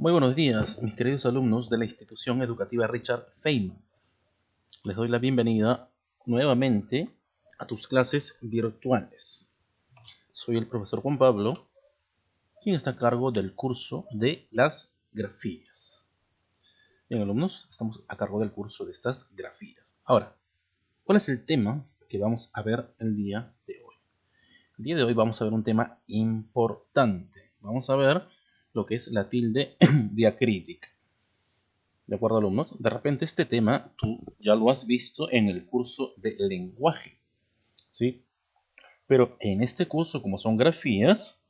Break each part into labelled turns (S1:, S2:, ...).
S1: Muy buenos días, mis queridos alumnos de la institución educativa Richard Feynman. Les doy la bienvenida nuevamente a tus clases virtuales. Soy el profesor Juan Pablo, quien está a cargo del curso de las grafías. Bien, alumnos, estamos a cargo del curso de estas grafías. Ahora, ¿cuál es el tema que vamos a ver el día de hoy? El día de hoy vamos a ver un tema importante. Vamos a ver lo que es la tilde diacrítica. ¿De acuerdo, alumnos? De repente este tema tú ya lo has visto en el curso de lenguaje, ¿sí? Pero en este curso, como son grafías,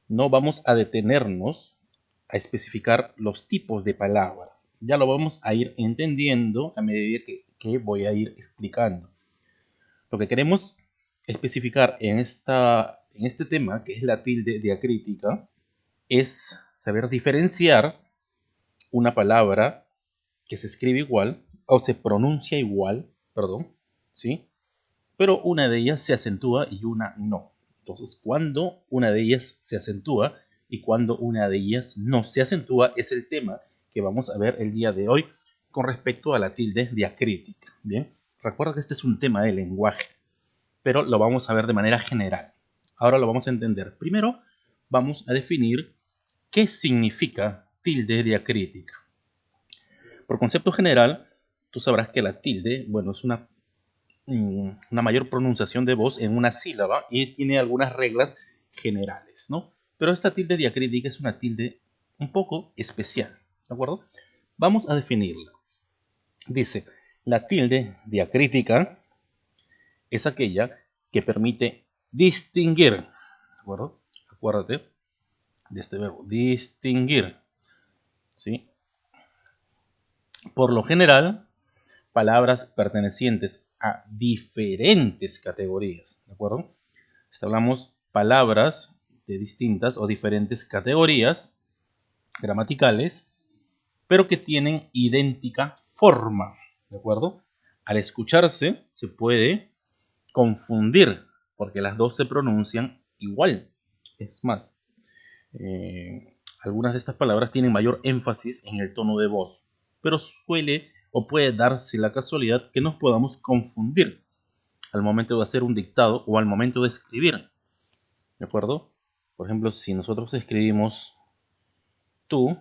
S1: no vamos a detenernos a especificar los tipos de palabra. Ya lo vamos a ir entendiendo a medida que voy a ir explicando. Lo que queremos especificar en este tema, que es la tilde diacrítica, es saber diferenciar una palabra que se escribe igual o se pronuncia igual, perdón, ¿sí? Pero una de ellas se acentúa y una no. Entonces, cuando una de ellas se acentúa y cuando una de ellas no se acentúa es el tema que vamos a ver el día de hoy con respecto a la tilde diacrítica. Bien, recuerda que este es un tema de lenguaje, pero lo vamos a ver de manera general. Ahora lo vamos a entender. Primero, vamos a definir qué significa tilde diacrítica. Por concepto general, tú sabrás que la tilde, bueno, es una mayor pronunciación de voz en una sílaba y tiene algunas reglas generales, ¿no? Pero esta tilde diacrítica es una tilde un poco especial, ¿de acuerdo? Vamos a definirla. Dice, la tilde diacrítica es aquella que permite distinguir, ¿de acuerdo? Acuérdate de este verbo, distinguir, ¿sí? Por lo general, palabras pertenecientes a diferentes categorías, ¿de acuerdo? Hablamos palabras de distintas o diferentes categorías gramaticales, pero que tienen idéntica forma, ¿de acuerdo? Al escucharse se puede confundir, porque las dos se pronuncian igual. Es más, algunas de estas palabras tienen mayor énfasis en el tono de voz, pero suele o puede darse la casualidad que nos podamos confundir al momento de hacer un dictado o al momento de escribir. ¿De acuerdo? Por ejemplo, si nosotros escribimos tú,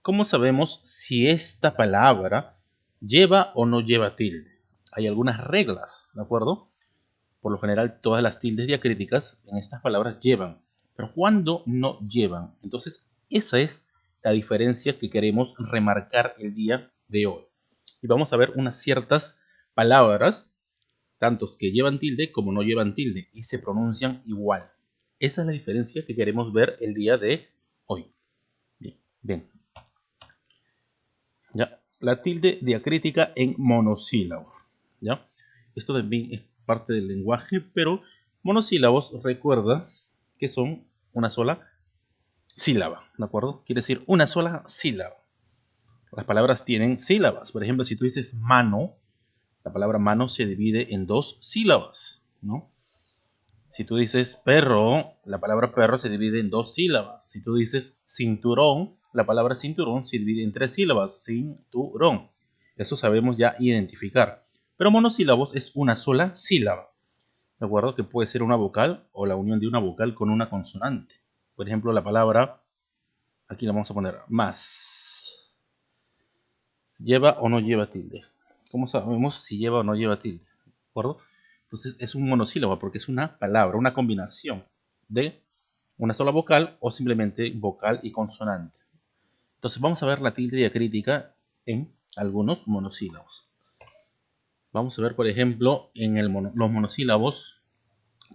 S1: ¿cómo sabemos si esta palabra lleva o no lleva tilde? Hay algunas reglas, ¿de acuerdo? Por lo general, todas las tildes diacríticas en estas palabras llevan, pero cuando no llevan. Entonces, esa es la diferencia que queremos remarcar el día de hoy. Y vamos a ver unas ciertas palabras, tantos que llevan tilde como no llevan tilde, y se pronuncian igual. Esa es la diferencia que queremos ver el día de hoy. Bien, bien. ¿Ya? La tilde diacrítica en monosílabo. ¿Ya? Esto también es parte del lenguaje, pero monosílabos recuerda que son una sola sílaba, ¿de acuerdo? Quiere decir una sola sílaba. Las palabras tienen sílabas. Por ejemplo, si tú dices mano, la palabra mano se divide en dos sílabas, ¿no? Si tú dices perro, la palabra perro se divide en dos sílabas. Si tú dices cinturón, la palabra cinturón se divide en tres sílabas. Cinturón. Eso sabemos ya identificar. Pero monosílabos es una sola sílaba. ¿De acuerdo? Que puede ser una vocal o la unión de una vocal con una consonante. Por ejemplo, la palabra, aquí la vamos a poner más. ¿Lleva o no lleva tilde? ¿Cómo sabemos si lleva o no lleva tilde? ¿De acuerdo? Entonces es un monosílabo porque es una palabra, una combinación de una sola vocal o simplemente vocal y consonante. Entonces vamos a ver la tilde diacrítica en algunos monosílabos. Vamos a ver, por ejemplo, en los monosílabos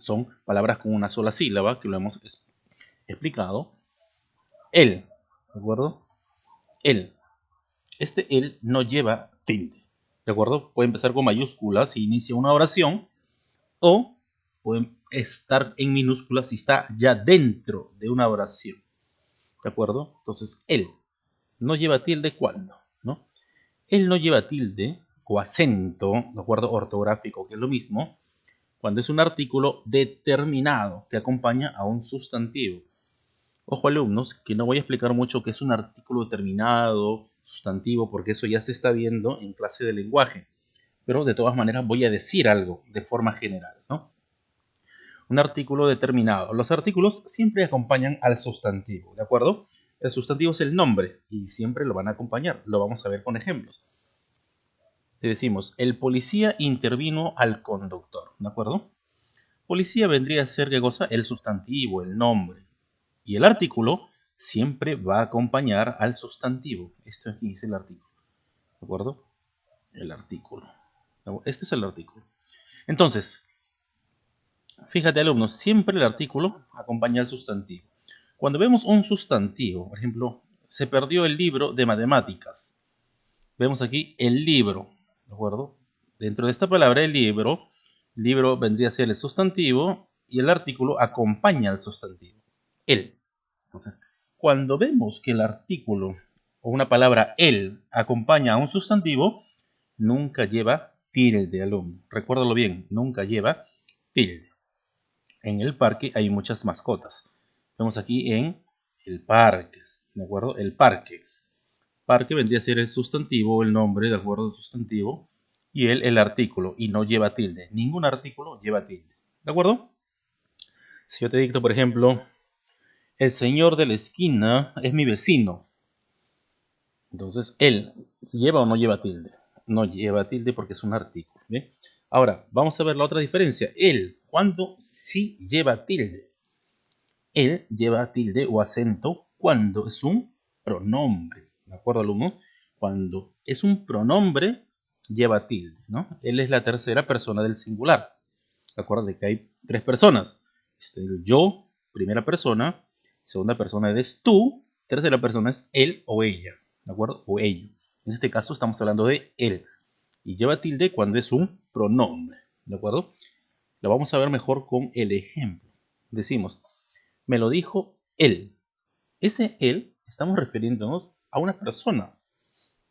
S1: son palabras con una sola sílaba, que lo hemos explicado. El, ¿de acuerdo? El. Este el no lleva tilde, ¿de acuerdo? Puede empezar con mayúsculas si inicia una oración o puede estar en minúsculas si está ya dentro de una oración, ¿de acuerdo? Entonces, el no lleva tilde cuando, ¿no? El no lleva tilde o acento, ¿de acuerdo? Ortográfico, que es lo mismo, cuando es un artículo determinado que acompaña a un sustantivo. Ojo alumnos, que no voy a explicar mucho qué es un artículo determinado, sustantivo, porque eso ya se está viendo en clase de lenguaje. Pero de todas maneras voy a decir algo de forma general, ¿no? Un artículo determinado. Los artículos siempre acompañan al sustantivo, ¿de acuerdo? El sustantivo es el nombre y siempre lo van a acompañar. Lo vamos a ver con ejemplos. Le decimos, el policía intervino al conductor, ¿de acuerdo? Policía vendría a ser, ¿qué cosa? El sustantivo, el nombre. Y el artículo siempre va a acompañar al sustantivo. Esto aquí es el artículo, ¿de acuerdo? El artículo. Este es el artículo. Entonces, fíjate alumnos, siempre el artículo acompaña al sustantivo. Cuando vemos un sustantivo, por ejemplo, se perdió el libro de matemáticas. Vemos aquí el libro, ¿de acuerdo? Dentro de esta palabra, el libro vendría a ser el sustantivo y el artículo acompaña al sustantivo. El. Entonces, cuando vemos que el artículo o una palabra el acompaña a un sustantivo, nunca lleva tilde, alumno. Recuérdalo bien, nunca lleva tilde. En el parque hay muchas mascotas. Vemos aquí en el parque, ¿de acuerdo? El parque. Parque vendría a ser el sustantivo, el nombre, ¿de acuerdo? El sustantivo. Y el artículo, y no lleva tilde. Ningún artículo lleva tilde. ¿De acuerdo? Si yo te dicto, por ejemplo, el señor de la esquina es mi vecino. Entonces, él, ¿lleva o no lleva tilde? No lleva tilde porque es un artículo. ¿Bien? Ahora, vamos a ver la otra diferencia. Él, ¿cuándo sí lleva tilde? Él lleva tilde o acento cuando es un pronombre. ¿De acuerdo, alumno? Cuando es un pronombre, lleva tilde, ¿no? Él es la tercera persona del singular. ¿De acuerdo? De que hay tres personas. El yo, primera persona. Segunda persona eres tú. Tercera persona es él o ella. ¿De acuerdo? O ello. En este caso estamos hablando de él. Y lleva tilde cuando es un pronombre. ¿De acuerdo? Lo vamos a ver mejor con el ejemplo. Decimos, me lo dijo él. Ese él, estamos refiriéndonos a una persona.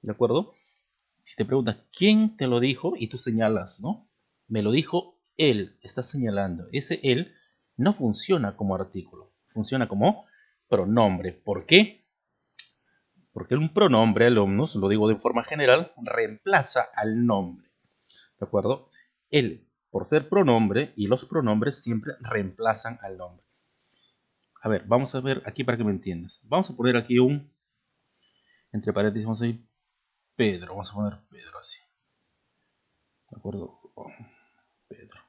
S1: ¿De acuerdo? Si te preguntas, ¿quién te lo dijo? Y tú señalas, ¿no? Me lo dijo él. Estás señalando. Ese él no funciona como artículo. Funciona como pronombre. ¿Por qué? Porque un pronombre, alumnos, lo digo de forma general, reemplaza al nombre. ¿De acuerdo? Él, por ser pronombre, y los pronombres siempre reemplazan al nombre. A ver, vamos a ver aquí para que me entiendas. Vamos a poner aquí entre paréntesis, vamos a ir Pedro. Vamos a poner Pedro así. ¿De acuerdo? Pedro.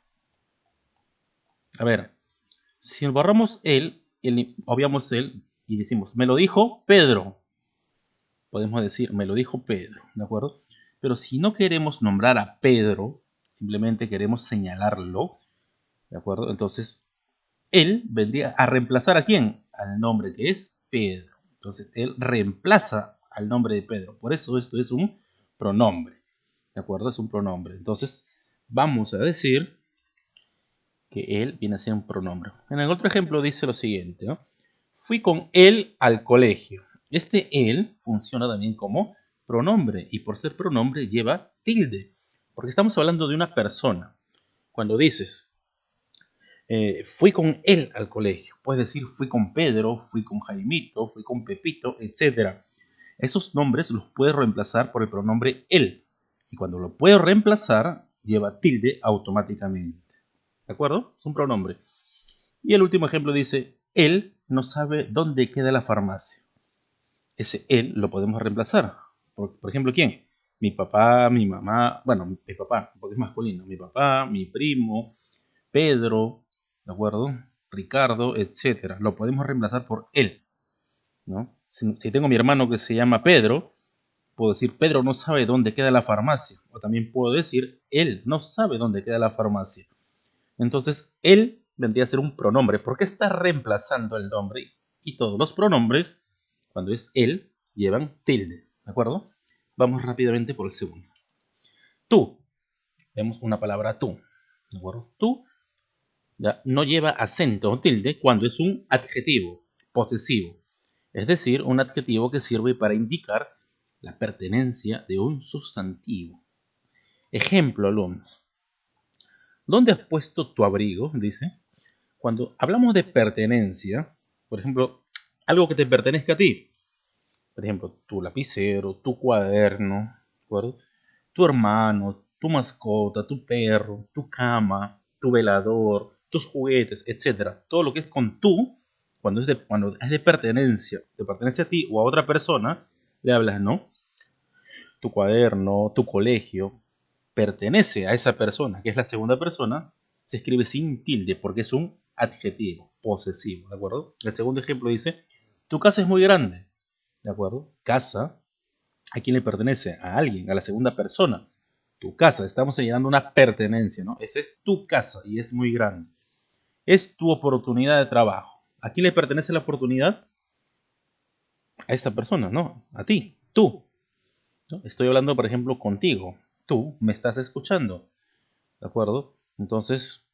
S1: A ver, si borramos obviamos él y decimos, me lo dijo Pedro. Podemos decir, me lo dijo Pedro, ¿de acuerdo? Pero si no queremos nombrar a Pedro, simplemente queremos señalarlo, ¿de acuerdo? Entonces, él vendría a reemplazar ¿a quién? Al nombre que es Pedro. Entonces, él reemplaza al nombre de Pedro. Por eso esto es un pronombre, ¿de acuerdo? Es un pronombre. Entonces, vamos a decir que él viene a ser un pronombre. En el otro ejemplo dice lo siguiente, ¿no? Fui con él al colegio. Este él funciona también como pronombre y por ser pronombre lleva tilde, porque estamos hablando de una persona. Cuando dices, fui con él al colegio, puedes decir fui con Pedro, fui con Jaimito, fui con Pepito, etc. Esos nombres los puedes reemplazar por el pronombre él. Y cuando lo puedo reemplazar, lleva tilde automáticamente. ¿De acuerdo? Es un pronombre. Y el último ejemplo dice, él no sabe dónde queda la farmacia. Ese él lo podemos reemplazar. Por ejemplo, ¿quién? Mi papá, mi mamá, bueno, mi papá, porque es masculino. Mi papá, mi primo, Pedro, ¿de acuerdo? Ricardo, etcétera. Lo podemos reemplazar por él, ¿no? Si tengo mi hermano que se llama Pedro, puedo decir, Pedro no sabe dónde queda la farmacia. O también puedo decir, él no sabe dónde queda la farmacia. Entonces, él vendría a ser un pronombre, porque está reemplazando el nombre. Y todos los pronombres, cuando es él, llevan tilde. ¿De acuerdo? Vamos rápidamente por el segundo. Tú. Vemos una palabra tú. ¿De acuerdo? Tú ya no lleva acento o tilde cuando es un adjetivo posesivo. Es decir, un adjetivo que sirve para indicar la pertenencia de un sustantivo. Ejemplo, alumnos. ¿Dónde has puesto tu abrigo? Dice. Cuando hablamos de pertenencia, por ejemplo, algo que te pertenezca a ti. Por ejemplo, tu lapicero, tu cuaderno, ¿de acuerdo? Tu hermano, tu mascota, tu perro, tu cama, tu velador, tus juguetes, etcétera. Todo lo que es con tú, cuando es de pertenencia, te pertenece a ti o a otra persona, le hablas, ¿no? Tu cuaderno, tu colegio, pertenece a esa persona, que es la segunda persona, se escribe sin tilde porque es un adjetivo posesivo, ¿de acuerdo? El segundo ejemplo dice, tu casa es muy grande, ¿de acuerdo? Casa, ¿a quién le pertenece? A alguien, a la segunda persona. Tu casa, estamos señalando una pertenencia, ¿no? Esa es tu casa y es muy grande. Es tu oportunidad de trabajo. ¿A quién le pertenece la oportunidad? A esa persona, ¿no? A ti, tú. ¿No? Estoy hablando, por ejemplo, contigo. Tú me estás escuchando, ¿de acuerdo? Entonces,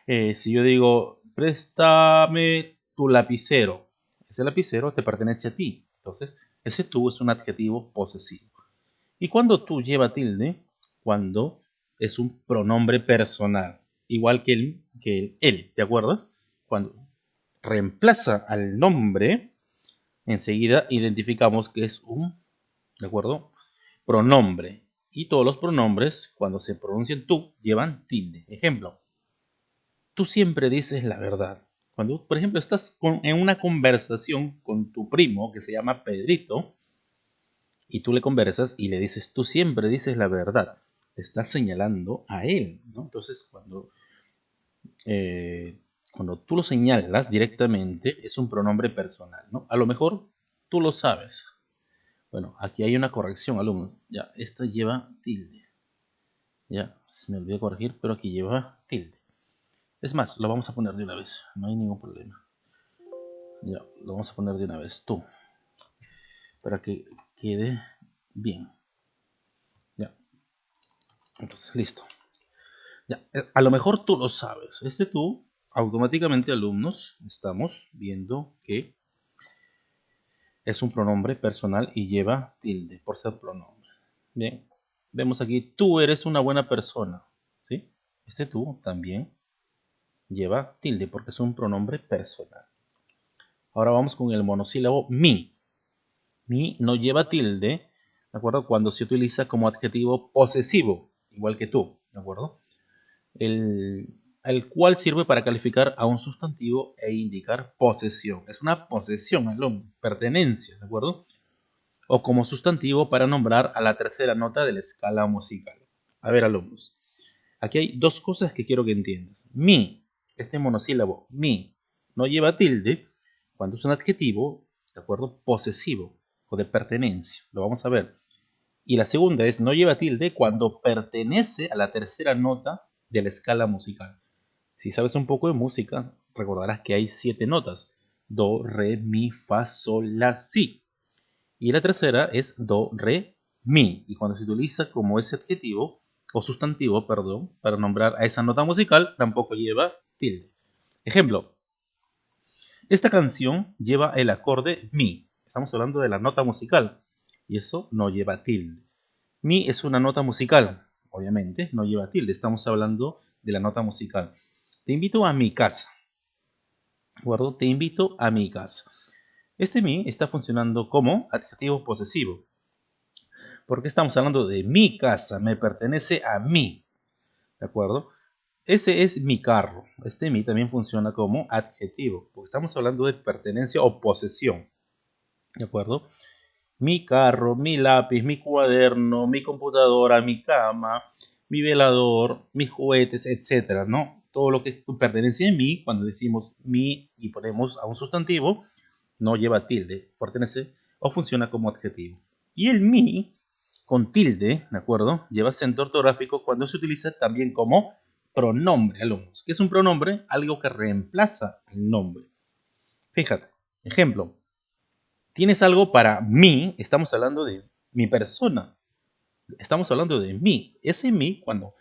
S1: si yo digo, préstame tu lapicero, ese lapicero te pertenece a ti. Entonces, ese tú es un adjetivo posesivo. ¿Y cuando tú lleva tilde? Cuando es un pronombre personal, igual que el él, ¿te acuerdas? Cuando reemplaza al nombre, enseguida identificamos que es un, ¿de acuerdo? Pronombre. Y todos los pronombres, cuando se pronuncian tú, llevan tilde. Ejemplo, tú siempre dices la verdad. Cuando, por ejemplo, estás en una conversación con tu primo que se llama Pedrito y tú le conversas y le dices, tú siempre dices la verdad, te estás señalando a él, ¿no? Entonces, cuando tú lo señalas directamente, es un pronombre personal, ¿no? A lo mejor tú lo sabes. Bueno, aquí hay una corrección, alumno. Ya, esta lleva tilde. Ya, se me olvidó corregir, pero aquí lleva tilde. Es más, lo vamos a poner de una vez, no hay ningún problema. Ya, lo vamos a poner de una vez, tú, para que quede bien. Ya, entonces, listo. Ya, a lo mejor tú lo sabes. Este tú, automáticamente, alumnos, estamos viendo que es un pronombre personal y lleva tilde por ser pronombre. Bien, vemos aquí, tú eres una buena persona. ¿Sí? Este tú también lleva tilde porque es un pronombre personal. Ahora vamos con el monosílabo mi. Mi no lleva tilde, ¿de acuerdo? Cuando se utiliza como adjetivo posesivo, igual que tú, ¿de acuerdo? El cual sirve para calificar a un sustantivo e indicar posesión. Es una posesión, alumno, pertenencia, ¿de acuerdo? O como sustantivo para nombrar a la tercera nota de la escala musical. A ver, alumnos, aquí hay dos cosas que quiero que entiendas. Mi, este monosílabo, mi, no lleva tilde cuando es un adjetivo, ¿de acuerdo? Posesivo o de pertenencia. Lo vamos a ver. Y la segunda es no lleva tilde cuando pertenece a la tercera nota de la escala musical. Si sabes un poco de música, recordarás que hay 7 notas. Do, re, mi, fa, sol, la, si. Y la tercera es do, re, mi. Y cuando se utiliza como ese adjetivo, o sustantivo, perdón, para nombrar a esa nota musical, tampoco lleva tilde. Ejemplo, esta canción lleva el acorde mi. Estamos hablando de la nota musical. Y eso no lleva tilde. Mi es una nota musical, obviamente, no lleva tilde. Estamos hablando de la nota musical. Te invito a mi casa. ¿De? Te invito a mi casa. Este mi está funcionando como adjetivo posesivo. Porque estamos hablando de mi casa, me pertenece a mí. ¿De acuerdo? Ese es mi carro. Este mi también funciona como adjetivo. Porque estamos hablando de pertenencia o posesión. ¿De acuerdo? Mi carro, mi lápiz, mi cuaderno, mi computadora, mi cama, mi velador, mis juguetes, etcétera, ¿no? Todo lo que pertenece a mí, cuando decimos mi y ponemos a un sustantivo, no lleva tilde, pertenece o funciona como adjetivo. Y el mi, con tilde, ¿de acuerdo? Lleva acento ortográfico cuando se utiliza también como pronombre, alumnos. ¿Qué es un pronombre? Algo que reemplaza el nombre. Fíjate, ejemplo, tienes algo para mí, estamos hablando de mi persona, estamos hablando de mí. Ese mí, cuando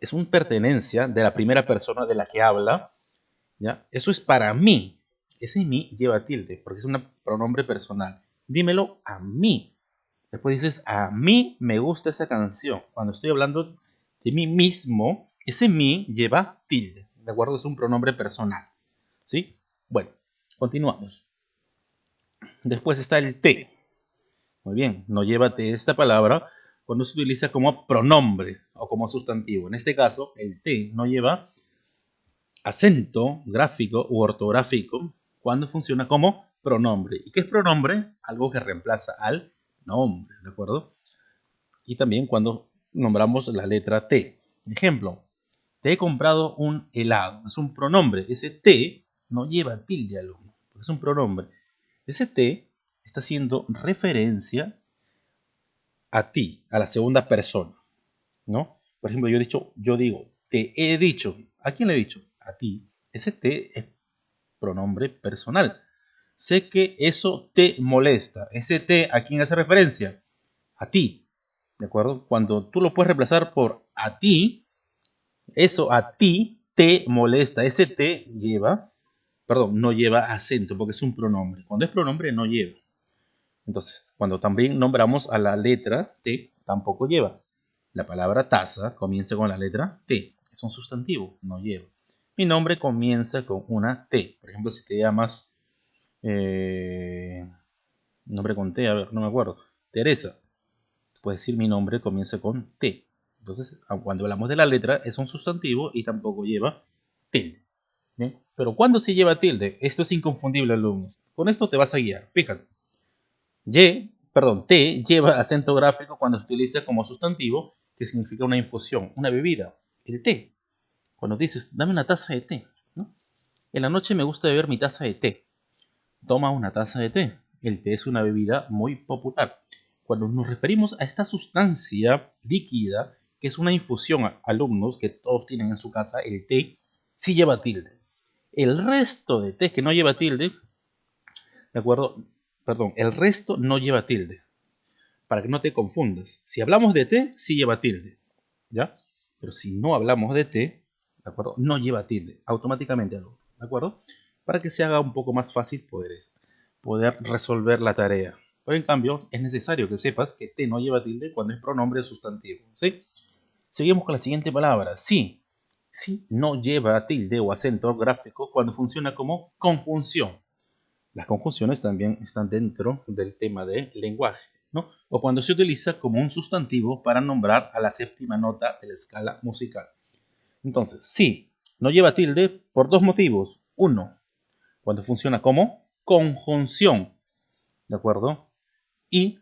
S1: es una pertenencia de la primera persona de la que habla, ¿ya? Eso es para mí. Ese mí lleva tilde, porque es un pronombre personal. Dímelo a mí. Después dices, a mí me gusta esa canción. Cuando estoy hablando de mí mismo, ese mí lleva tilde, ¿de acuerdo? Es un pronombre personal, ¿sí? Bueno, continuamos. Después está el te. Muy bien, no lleva te esta palabra cuando se utiliza como pronombre o como sustantivo. En este caso, el te no lleva acento gráfico u ortográfico cuando funciona como pronombre. ¿Y qué es pronombre? Algo que reemplaza al nombre, ¿de acuerdo? Y también cuando nombramos la letra T. Ejemplo, te he comprado un helado. Es un pronombre. Ese te no lleva tilde, alumno. Es un pronombre. Ese te está haciendo referencia a ti, a la segunda persona, ¿no? Por ejemplo, yo digo, te he dicho. ¿A quién le he dicho? A ti. Ese te es pronombre personal. Sé que eso te molesta. Ese te, ¿a quién hace referencia? A ti. ¿De acuerdo? Cuando tú lo puedes reemplazar por a ti, eso a ti te molesta. Ese te lleva, perdón, no lleva acento porque es un pronombre. Cuando es pronombre no lleva. Entonces, cuando también nombramos a la letra T, tampoco lleva. La palabra taza comienza con la letra T. Es un sustantivo, no lleva. Mi nombre comienza con una T. Por ejemplo, si te llamas nombre con T, a ver, no me acuerdo. Teresa. Puedes decir mi nombre comienza con T. Entonces, cuando hablamos de la letra, es un sustantivo y tampoco lleva tilde. ¿Bien? Pero cuando sí lleva tilde, esto es inconfundible, alumnos. Con esto te vas a guiar. Fíjate. T lleva acento gráfico cuando se utiliza como sustantivo, que significa una infusión, una bebida. El té. Cuando dices, dame una taza de té, ¿no? En la noche me gusta beber mi taza de té. Toma una taza de té. El té es una bebida muy popular. Cuando nos referimos a esta sustancia líquida, que es una infusión, alumnos que todos tienen en su casa, el té sí lleva tilde. El resto de té que no lleva tilde, ¿de acuerdo? Perdón, el resto no lleva tilde. Para que no te confundas. Si hablamos de té, sí lleva tilde, ¿ya? Pero si no hablamos de té, ¿de acuerdo? No lleva tilde, automáticamente, ¿de acuerdo? Para que se haga un poco más fácil poder resolver la tarea. Pero en cambio, es necesario que sepas que té no lleva tilde cuando es pronombre sustantivo, ¿sí? Seguimos con la siguiente palabra. Sí. Sí no lleva tilde o acento gráfico cuando funciona como conjunción. Las conjunciones también están dentro del tema del lenguaje, ¿no? O cuando se utiliza como un sustantivo para nombrar a la séptima nota de la escala musical. Entonces, sí, no lleva tilde por dos motivos. Uno, cuando funciona como conjunción, ¿de acuerdo? Y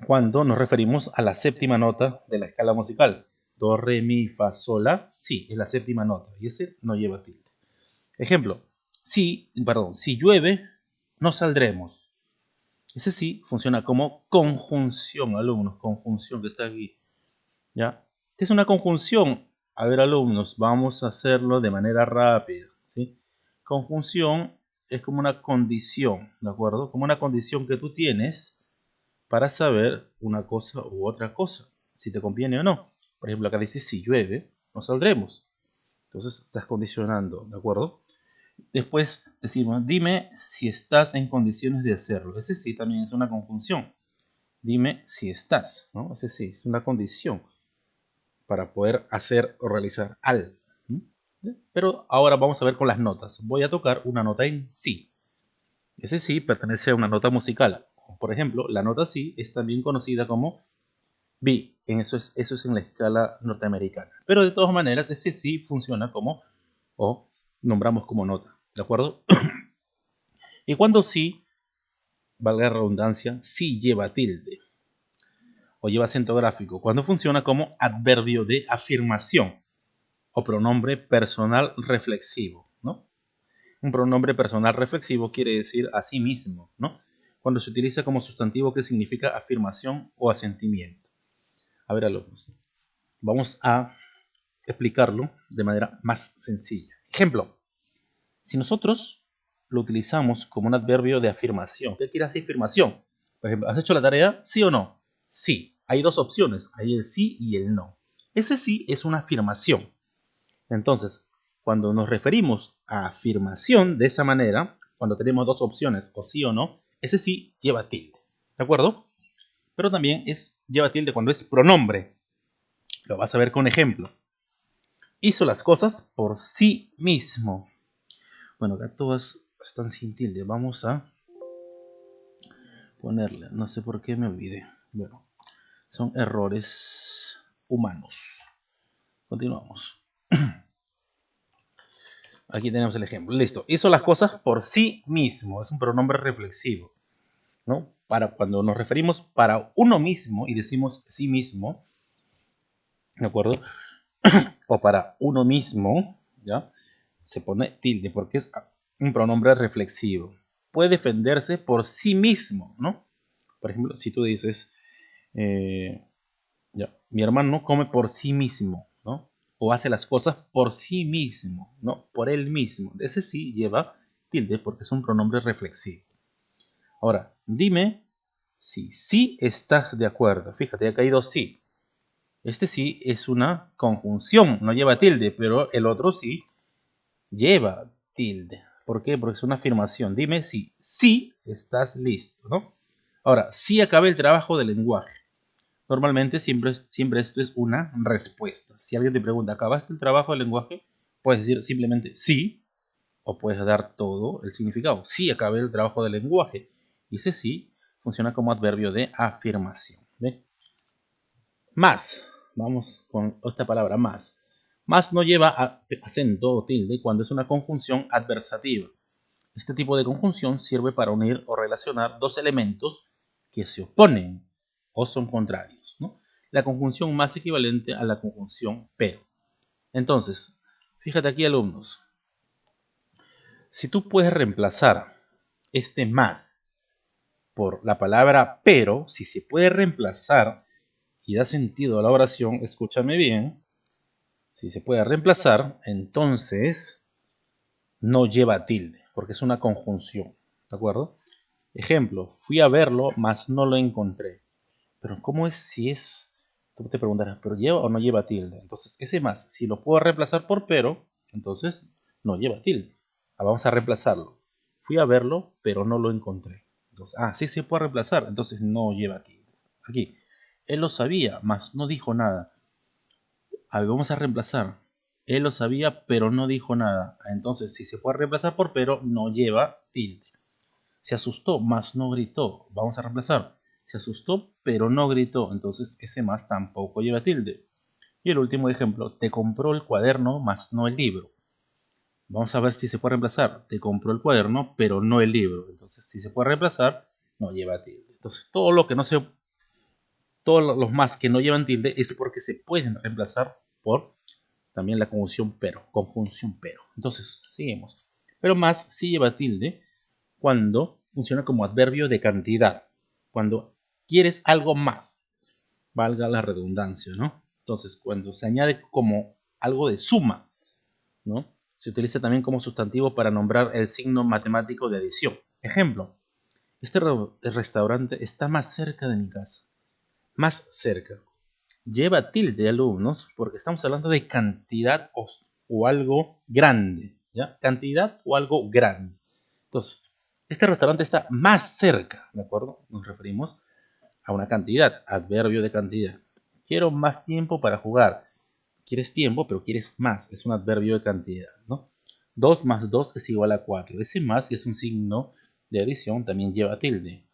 S1: cuando nos referimos a la séptima nota de la escala musical. Do, re, mi, fa, sol, la, si, es la séptima nota. Y ese no lleva tilde. Ejemplo, si llueve, no saldremos. Ese sí funciona como conjunción, alumnos, conjunción que está aquí. ¿Ya? ¿Qué es una conjunción? A ver, alumnos, vamos a hacerlo de manera rápida, ¿sí? Conjunción es como una condición, ¿de acuerdo? Como una condición que tú tienes para saber una cosa u otra cosa, si te conviene o no. Por ejemplo, acá dice, si llueve, no saldremos. Entonces, estás condicionando, ¿de acuerdo? Después decimos, dime si estás en condiciones de hacerlo. Ese sí también es una conjunción. Dime si estás, ¿no? Ese sí, es una condición para poder hacer o realizar algo. Pero ahora vamos a ver con las notas. Voy a tocar una nota en si. Ese sí pertenece a una nota musical. Por ejemplo, la nota si es también conocida como B. Eso es en la escala norteamericana. Pero de todas maneras, ese sí funciona como o nombramos como nota. ¿De acuerdo? Y cuando sí, valga la redundancia, sí lleva tilde o lleva acento gráfico, cuando funciona como adverbio de afirmación o pronombre personal reflexivo, ¿no? Un pronombre personal reflexivo quiere decir a sí mismo, ¿no? Cuando se utiliza como sustantivo que significa afirmación o asentimiento. A ver, alumnos, vamos a explicarlo de manera más sencilla. Ejemplo, si nosotros lo utilizamos como un adverbio de afirmación, ¿qué quiere decir afirmación? Por ejemplo, ¿has hecho la tarea? ¿Sí o no? Sí. Hay dos opciones, hay el sí y el no. Ese sí es una afirmación. Entonces, cuando nos referimos a afirmación de esa manera, cuando tenemos dos opciones, o sí o no, ese sí lleva tilde. ¿De acuerdo? Pero también lleva tilde cuando es pronombre. Lo vas a ver con ejemplo. Hizo las cosas por sí mismo. Bueno, acá todas están sin tilde. Vamos a ponerle. No sé por qué me olvidé. Bueno, son errores humanos. Continuamos. Aquí tenemos el ejemplo. Listo. Hizo las cosas por sí mismo. Es un pronombre reflexivo, ¿no? Para cuando nos referimos para uno mismo y decimos sí mismo, ¿de acuerdo? O para uno mismo, ¿ya? Se pone tilde porque es un pronombre reflexivo. Puede defenderse por sí mismo, ¿no? Por ejemplo, si tú dices, ya, mi hermano come por sí mismo, ¿no? O hace las cosas por sí mismo, ¿no? Por él mismo. Ese sí lleva tilde porque es un pronombre reflexivo. Ahora, dime si sí estás de acuerdo. Fíjate, ha caído sí. Este sí es una conjunción, no lleva tilde, pero el otro sí lleva tilde. ¿Por qué? Porque es una afirmación. Dime si sí estás listo, ¿no? Ahora, sí acabé el trabajo del lenguaje. Normalmente siempre esto es una respuesta. Si alguien te pregunta, ¿acabaste el trabajo del lenguaje? Puedes decir simplemente sí, o puedes dar todo el significado. Sí acabé el trabajo del lenguaje. Y ese sí funciona como adverbio de afirmación. ¿Ve? Más. Vamos con esta palabra más. Más no lleva acento o tilde cuando es una conjunción adversativa. Este tipo de conjunción sirve para unir o relacionar dos elementos que se oponen o son contrarios, ¿no? La conjunción más equivalente a la conjunción pero. Entonces, fíjate aquí, alumnos. Si tú puedes reemplazar este más por la palabra pero, si se puede reemplazar y da sentido a la oración, escúchame bien, si se puede reemplazar, entonces no lleva tilde, porque es una conjunción, ¿de acuerdo? Ejemplo, fui a verlo, mas no lo encontré. Pero ¿cómo es si es? Tú te preguntarás, ¿pero lleva o no lleva tilde? Entonces, ese más, si lo puedo reemplazar por pero, entonces no lleva tilde. Vamos a reemplazarlo. Fui a verlo, pero no lo encontré. Entonces, sí se puede reemplazar, entonces no lleva tilde. Aquí, él lo sabía, mas no dijo nada. Vamos a reemplazar. Él lo sabía, pero no dijo nada. Entonces, si se puede reemplazar por pero, no lleva tilde. Se asustó, mas no gritó. Vamos a reemplazar. Se asustó, pero no gritó. Entonces, ese más tampoco lleva tilde. Y el último ejemplo, te compró el cuaderno, mas no el libro. Vamos a ver si se puede reemplazar. Te compró el cuaderno, pero no el libro. Entonces, si se puede reemplazar, no lleva tilde. Entonces, todos los más que no llevan tilde es porque se pueden reemplazar por también la conjunción pero. Entonces, seguimos. Pero más sí lleva tilde cuando funciona como adverbio de cantidad. Cuando quieres algo más, valga la redundancia, ¿no? Entonces, cuando se añade como algo de suma, ¿no? Se utiliza también como sustantivo para nombrar el signo matemático de adición. Ejemplo, este restaurante está más cerca de mi casa. Más cerca. Lleva tilde, alumnos, porque estamos hablando de cantidad o algo grande, ¿ya? Cantidad o algo grande. Entonces, este restaurante está más cerca, ¿de acuerdo? Nos referimos a una cantidad, adverbio de cantidad. Quiero más tiempo para jugar. Quieres tiempo, pero quieres más. Es un adverbio de cantidad, ¿no? 2 más 2 es igual a 4. Ese más, que es un signo de adición, también lleva tilde.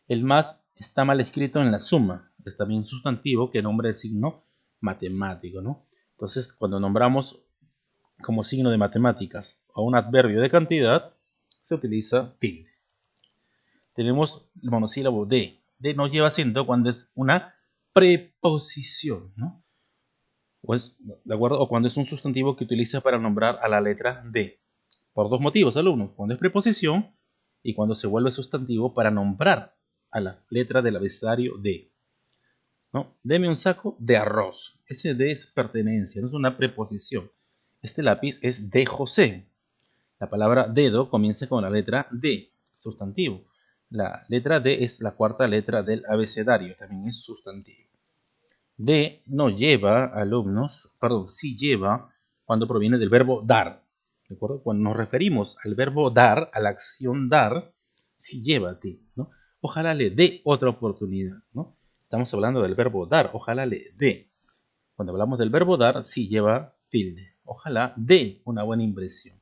S1: El más está mal escrito en la suma. Es también un sustantivo que nombra el signo matemático, ¿no? Entonces, cuando nombramos como signo de matemáticas a un adverbio de cantidad, se utiliza tilde. Tenemos el monosílabo de. De no lleva acento cuando es una preposición, ¿no? ¿De acuerdo? O cuando es un sustantivo que utiliza para nombrar a la letra de. Por dos motivos, alumnos. Cuando es preposición y cuando se vuelve sustantivo para nombrar a la letra del abecedario de. ¿No? Deme un saco de arroz. Ese de es pertenencia, no es una preposición. Este lápiz es de José. La palabra dedo comienza con la letra D, sustantivo. La letra D es la cuarta letra del abecedario, también es sustantivo. D no lleva, alumnos, perdón, sí lleva cuando proviene del verbo dar. ¿De acuerdo? Cuando nos referimos al verbo dar, a la acción dar, sí lleva a ti, ¿no? Ojalá le dé otra oportunidad, ¿no? Estamos hablando del verbo dar, ojalá le dé. Cuando hablamos del verbo dar, sí lleva tilde. Ojalá dé una buena impresión.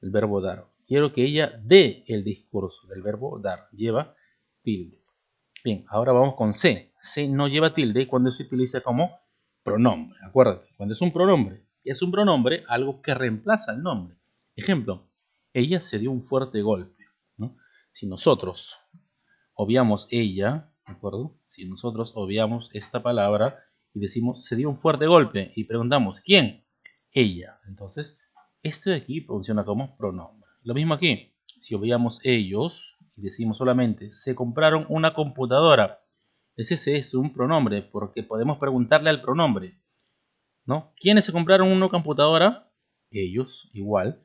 S1: El verbo dar. Quiero que ella dé el discurso. Del verbo dar. Lleva tilde. Bien, ahora vamos con C. C no lleva tilde cuando se utiliza como pronombre. Acuérdate, cuando es un pronombre. Es un pronombre algo que reemplaza el nombre. Ejemplo, ella se dio un fuerte golpe, ¿no? Si nosotros obviamos ella, ¿de acuerdo? Si nosotros obviamos esta palabra y decimos se dio un fuerte golpe y preguntamos ¿quién? Ella. Entonces, esto de aquí funciona como pronombre. Lo mismo aquí. Si obviamos ellos y decimos solamente se compraron una computadora, ese es un pronombre porque podemos preguntarle al pronombre, ¿no? ¿Quiénes se compraron una computadora? Ellos, igual.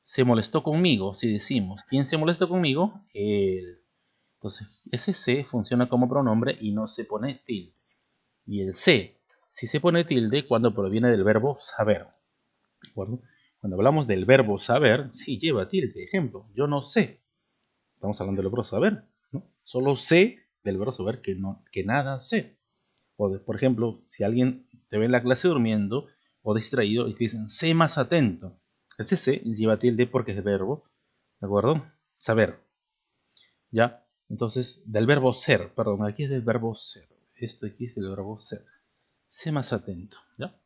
S1: Se molestó conmigo, si decimos ¿quién se molestó conmigo? Él. Entonces, ese se funciona como pronombre y no se pone tilde. Y el se, si se pone tilde cuando proviene del verbo saber. ¿De acuerdo? Cuando hablamos del verbo saber, sí lleva tilde. Ejemplo, yo no sé. Estamos hablando del verbo saber, ¿no? Solo sé del verbo saber que nada sé. O por ejemplo, si alguien te ve en la clase durmiendo o distraído y te dicen, sé más atento. Ese sé lleva tilde porque es verbo, ¿de acuerdo? Saber. ¿Ya? Entonces, del verbo ser, perdón, aquí es del verbo ser. Esto aquí es del verbo ser. Sé más atento, ¿ya?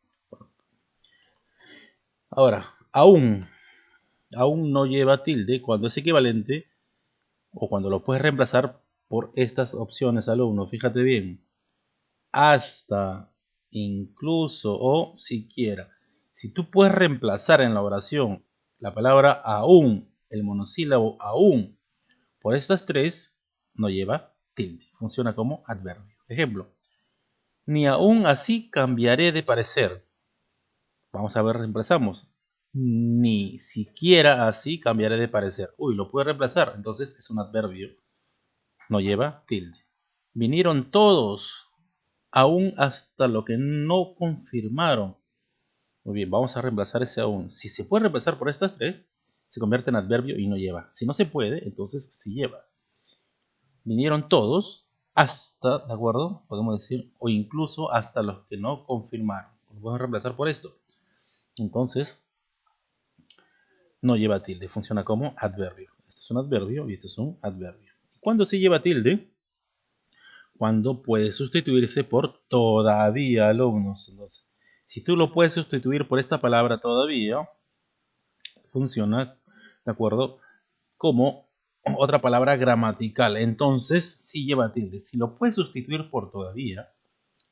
S1: Ahora, aún no lleva tilde cuando es equivalente o cuando lo puedes reemplazar por estas opciones, alumno. Fíjate bien. Hasta, incluso o siquiera. Si tú puedes reemplazar en la oración la palabra aún, el monosílabo aún, por estas tres, no lleva tilde. Funciona como adverbio. Ejemplo, ni aún así cambiaré de parecer. Vamos a ver, reemplazamos. Ni siquiera así cambiaré de parecer. Uy, lo puede reemplazar. Entonces es un adverbio. No lleva tilde. Vinieron todos, aún hasta lo que no confirmaron. Muy bien, vamos a reemplazar ese aún. Si se puede reemplazar por estas tres, se convierte en adverbio y no lleva. Si no se puede, entonces sí lleva. Vinieron todos hasta, ¿de acuerdo? Podemos decir, o incluso hasta los que no confirmaron. Lo podemos reemplazar por esto. Entonces, no lleva tilde, funciona como adverbio. Este es un adverbio y este es un adverbio. ¿Cuándo sí lleva tilde? Cuando puede sustituirse por todavía, alumnos. Entonces, si tú lo puedes sustituir por esta palabra todavía, funciona, ¿de acuerdo? Como otra palabra gramatical. Entonces, sí lleva tilde. Si lo puedes sustituir por todavía,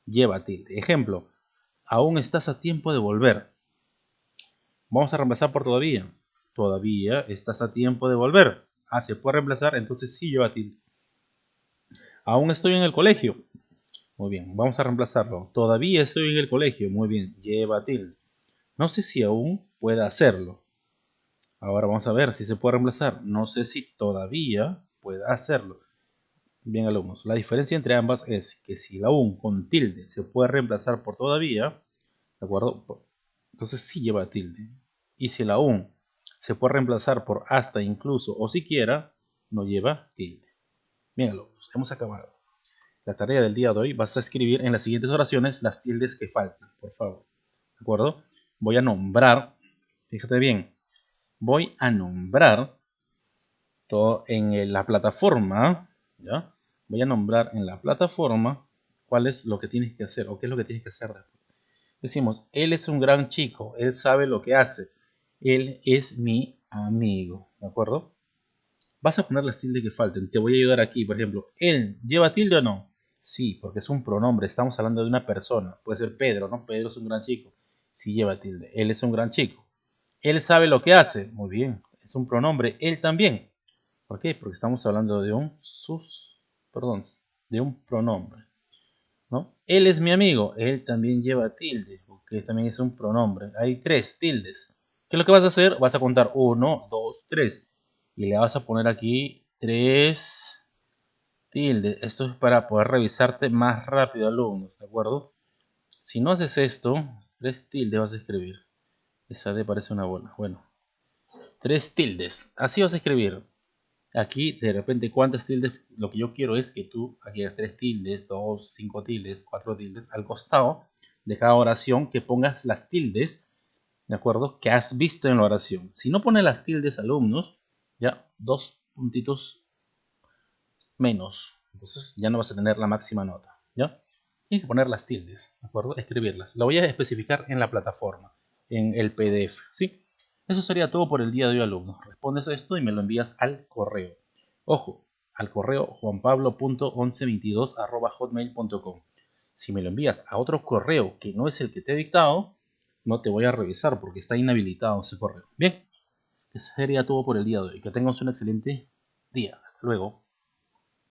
S1: lleva tilde. Ejemplo, aún estás a tiempo de volver. Vamos a reemplazar por todavía. Todavía estás a tiempo de volver. Ah, se puede reemplazar, entonces sí lleva tilde. Aún estoy en el colegio. Muy bien, vamos a reemplazarlo. Todavía estoy en el colegio. Muy bien, lleva tilde. No sé si aún pueda hacerlo. Ahora vamos a ver si se puede reemplazar. No sé si todavía pueda hacerlo. Bien, alumnos, la diferencia entre ambas es que si la aún con tilde se puede reemplazar por todavía, ¿de acuerdo? Entonces sí lleva tilde. Y si la aún se puede reemplazar por hasta, incluso o siquiera, no lleva tilde. Bien, alumnos, hemos acabado. La tarea del día de hoy vas a escribir en las siguientes oraciones las tildes que faltan, por favor. ¿De acuerdo? Voy a nombrar, fíjate bien, voy a nombrar todo en la plataforma, ¿ya? Voy a nombrar en la plataforma cuál es lo que tienes que hacer o qué es lo que tienes que hacer después. Decimos, él es un gran chico, él sabe lo que hace, él es mi amigo, ¿de acuerdo? Vas a poner las tildes que falten, te voy a ayudar aquí, por ejemplo, ¿él lleva tilde o no? Sí, porque es un pronombre, estamos hablando de una persona, puede ser Pedro, ¿no? Pedro es un gran chico, sí lleva tilde, él es un gran chico. Él sabe lo que hace, muy bien, es un pronombre, él también. ¿Por qué? Porque estamos hablando de de un pronombre, ¿no? Él es mi amigo, él también lleva tilde, porque también es un pronombre. Hay tres tildes. ¿Qué es lo que vas a hacer? Vas a contar 1, 2, 3 y le vas a poner aquí 3 tildes. Esto es para poder revisarte más rápido, alumnos, ¿de acuerdo? Si no haces esto, 3 tildes vas a escribir. Esa te parece una bola. Bueno, 3 tildes. Así vas a escribir. Aquí, de repente, ¿cuántas tildes? Lo que yo quiero es que tú aquí hagas 3 tildes, 2, 5 tildes, 4 tildes al costado de cada oración, que pongas las tildes, ¿de acuerdo? Que has visto en la oración. Si no pones las tildes, alumnos, ya 2 puntitos menos. Entonces ya no vas a tener la máxima nota, ¿ya? Tienes que poner las tildes, ¿de acuerdo? Escribirlas. La voy a especificar en la plataforma, en el PDF, ¿sí? Eso sería todo por el día de hoy, alumnos. Respondes a esto y me lo envías al correo. Ojo, al correo juanpablo.1122@hotmail.com. Si me lo envías a otro correo que no es el que te he dictado, no te voy a revisar porque está inhabilitado ese correo. Bien, eso sería todo por el día de hoy. Que tengas un excelente día. Hasta luego.